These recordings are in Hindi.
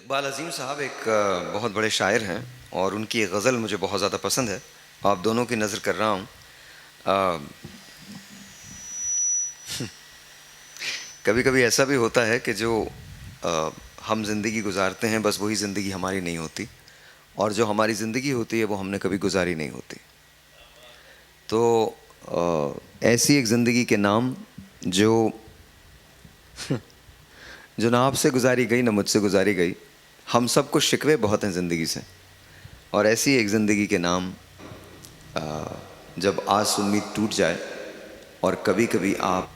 इकबाल अज़ीम साहब एक बहुत बड़े शायर हैं और उनकी एक गज़ल मुझे बहुत ज़्यादा पसंद है। आप दोनों की नज़र कर रहा हूँ। कभी कभी ऐसा भी होता है कि जो हम ज़िंदगी गुजारते हैं बस वही ज़िंदगी हमारी नहीं होती, और जो हमारी ज़िंदगी होती है वो हमने कभी गुजारी नहीं होती। तो ऐसी एक ज़िंदगी के नाम जो जो ना आपसे गुजारी गई ना मुझसे गुजारी गई। हम सबको शिकवे बहुत हैं ज़िंदगी से, और ऐसी एक ज़िंदगी के नाम जब आस उम्मीद टूट जाए और कभी कभी आप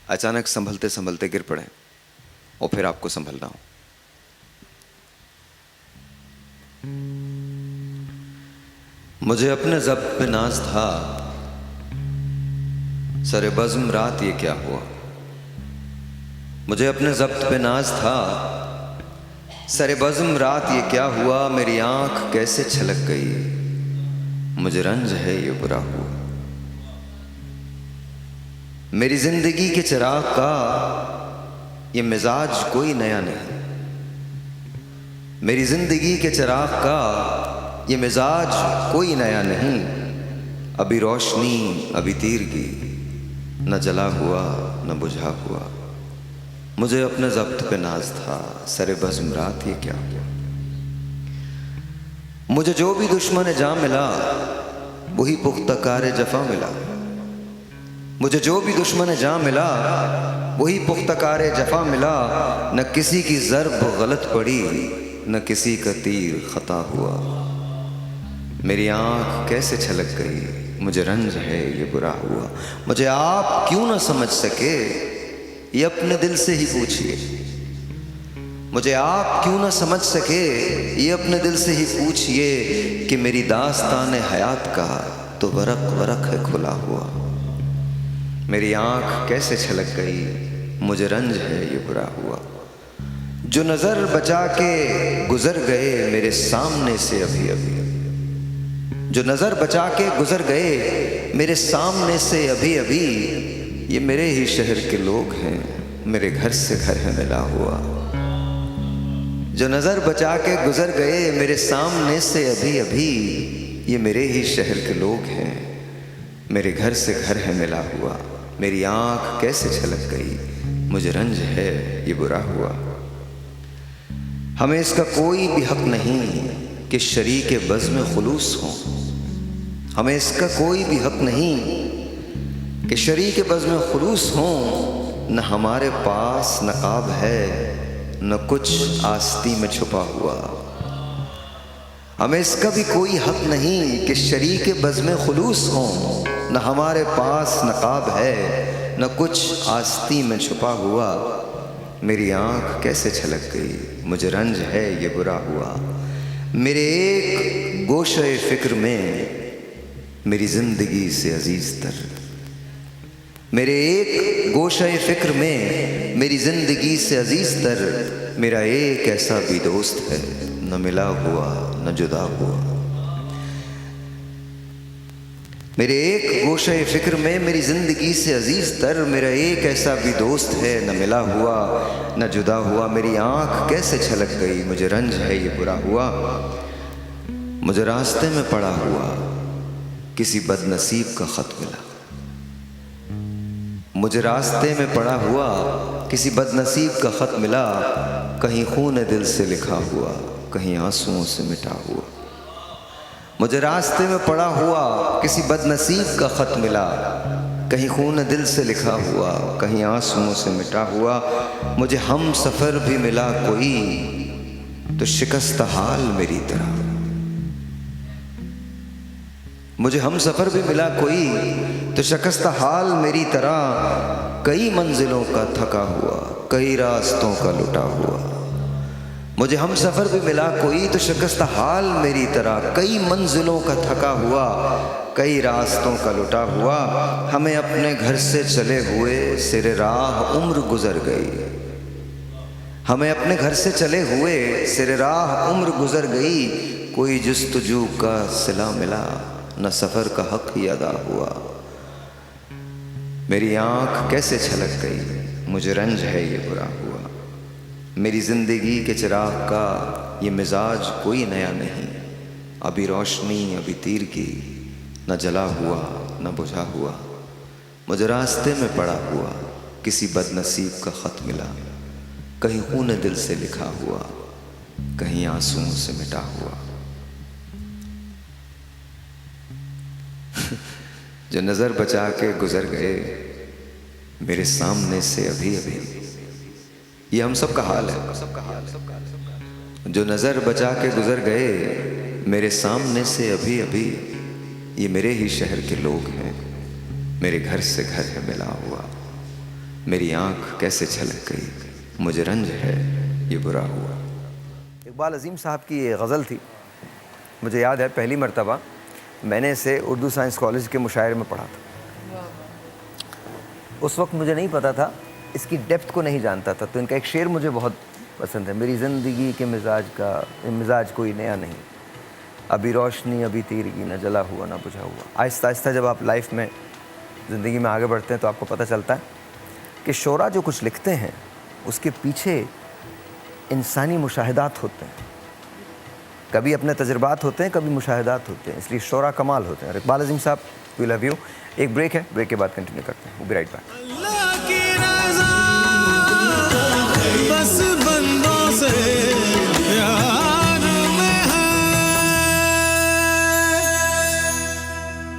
अचानक संभलते संभलते गिर पड़ें और फिर आपको संभलना हो। मुझे अपने ज़ब्त पे नाज था, सरे बज़्म रात ये क्या हुआ। मुझे अपने ज़ब्त पे नाज था, सरे बज़्म रात ये क्या हुआ। मेरी आँख कैसे छलक गई, मुझे रंज है ये बुरा हुआ। मेरी ज़िंदगी के चिराग का ये मिजाज कोई नया नहीं। मेरी ज़िंदगी के चिराग का ये मिजाज कोई नया नहीं। अभी रोशनी अभी तीरगी, न जला हुआ न बुझा हुआ। मुझे अपने ज़ब्त पे नाज था, सरे बज़्म रात ये क्या हुआ। मुझे जो भी दुश्मन जा मिला वही पुख्ता कार जफा मिला। मुझे जो भी दुश्मन जा मिला वही पुख्ता कार जफा मिला। न किसी की ज़र्ब गलत पड़ी, न किसी का तीर खता हुआ। मेरी आँख कैसे छलक गई, मुझे रंज है ये बुरा हुआ। मुझे आप क्यों ना समझ सके, ये अपने दिल से ही पूछिए। मुझे आप क्यों ना समझ सके, ये अपने दिल से ही पूछिए कि मेरी दास्तान हयात का तो वरक वरक है खुला हुआ। मेरी आँख कैसे छलक गई, मुझे रंज है ये बुरा हुआ। जो नज़र बचा के गुजर गए मेरे सामने से अभी अभी। जो नज़र बचा के गुजर गए मेरे सामने से अभी अभी। ये मेरे ही शहर के लोग हैं, मेरे घर से घर है मिला हुआ। जो नज़र बचा के गुजर गए मेरे सामने से अभी अभी। ये मेरे ही शहर के लोग हैं, मेरे घर से घर है मिला हुआ। मेरी आँख कैसे छलक गई, मुझे रंज है ये बुरा हुआ। हमें इसका कोई भी हक नहीं कि शरीक बज़्म खुलूस हों। हमें इसका कोई भी हक नहीं कि शरीक बज़्म खुलूस हों। न हमारे पास नकाब है, न कुछ आस्ती में छुपा हुआ। हमें इसका भी कोई हक नहीं कि शरीक बज़्म खुलूस हों। न हमारे पास नकाब है, न कुछ आस्ती में छुपा हुआ। मेरी आँख कैसे छलक गई, मुझे रंज है ये बुरा हुआ। मेरे एक गोशे फ़िक्र में मेरी ज़िंदगी से अजीज़ तर। मेरे एक गोशे फ़िक्र में मेरी ज़िंदगी से अजीज़ तर। मेरा एक ऐसा भी दोस्त है, न मिला हुआ न जुदा हुआ। मेरे एक गोशे फ़िक्र में मेरी ज़िंदगी से अजीज़ तर। मेरा एक ऐसा भी दोस्त है, न मिला हुआ न जुदा हुआ। मेरी आँख कैसे छलक गई, मुझे रंज है ये बुरा हुआ। मुझे रास्ते में पड़ा हुआ किसी बदनसीब का ख़त मिला। मुझे रास्ते में पड़ा हुआ किसी बदनसीब का ख़त मिला। कहीं खून दिल से लिखा हुआ, कहीं आंसुओं से मिटा हुआ। मुझे रास्ते में पड़ा हुआ किसी बदनसीब का ख़त मिला। कहीं खून दिल से लिखा हुआ, कहीं आंसुओं से मिटा हुआ। मुझे हम सफ़र भी मिला कोई तो शिकस्त हाल मेरी तरह। मुझे हम सफ़र भी मिला कोई तो शिकस्त हाल मेरी तरह। कई मंजिलों का थका हुआ, कई रास्तों का लुटा हुआ। मुझे हम सफ़र भी मिला कोई तो शिकस्त हाल मेरी तरह। कई मंजिलों का थका हुआ, कई रास्तों का लुटा हुआ। हमें अपने घर से चले हुए सिरे राह उम्र गुज़र गई। हमें अपने घर से चले हुए सिरे राह उम्र गुज़र गई। कोई जुस्तजू का सिला मिला, न सफ़र का हक़ ही अदा हुआ। मेरी आँख कैसे छलक गई, मुझे रंज है ये बुरा हुआ। मेरी ज़िंदगी के चिराग का ये मिजाज कोई नया नहीं, अभी रोशनी अभी तीर की, न जला हुआ न बुझा हुआ। मुझे रास्ते में पड़ा हुआ किसी बदनसीब का ख़त मिला, कहीं खून दिल से लिखा हुआ, कहीं आंसुओं से मिटा हुआ। जो नज़र बचा के गुजर गए मेरे सामने से अभी अभी, ये हम सब का हाल है। जो नज़र बचा के गुजर गए मेरे सामने से अभी अभी, ये मेरे ही शहर के लोग हैं, मेरे घर से घर है मिला हुआ। मेरी आंख कैसे छलक गई, मुझे रंज है ये बुरा हुआ। इकबाल अजीम साहब की ये गज़ल थी। मुझे याद है पहली मर्तबा मैंने इसे उर्दू साइंस कॉलेज के मुशायरे में पढ़ा था। उस वक्त मुझे नहीं पता था, इसकी डेप्थ को नहीं जानता था। तो इनका एक शेर मुझे बहुत पसंद है, मेरी ज़िंदगी के मिजाज कोई नया नहीं, अभी रोशनी अभी तीरगी, न जला हुआ न बुझा हुआ। आहिस्ता आहिस्ता जब आप लाइफ में ज़िंदगी में आगे बढ़ते हैं तो आपको पता चलता है कि शोरा जो कुछ लिखते हैं उसके पीछे इंसानी मुशाहिदात होते हैं, कभी अपने तजुर्बात होते हैं, कभी मुशाहिदात होते हैं, इसलिए शोरा कमाल होते हैं। और इकबाल अजीम साहब, वी लव यू। एक ब्रेक है, ब्रेक के बाद कंटिन्यू करते हैं। We'll be right back। बस बंदों से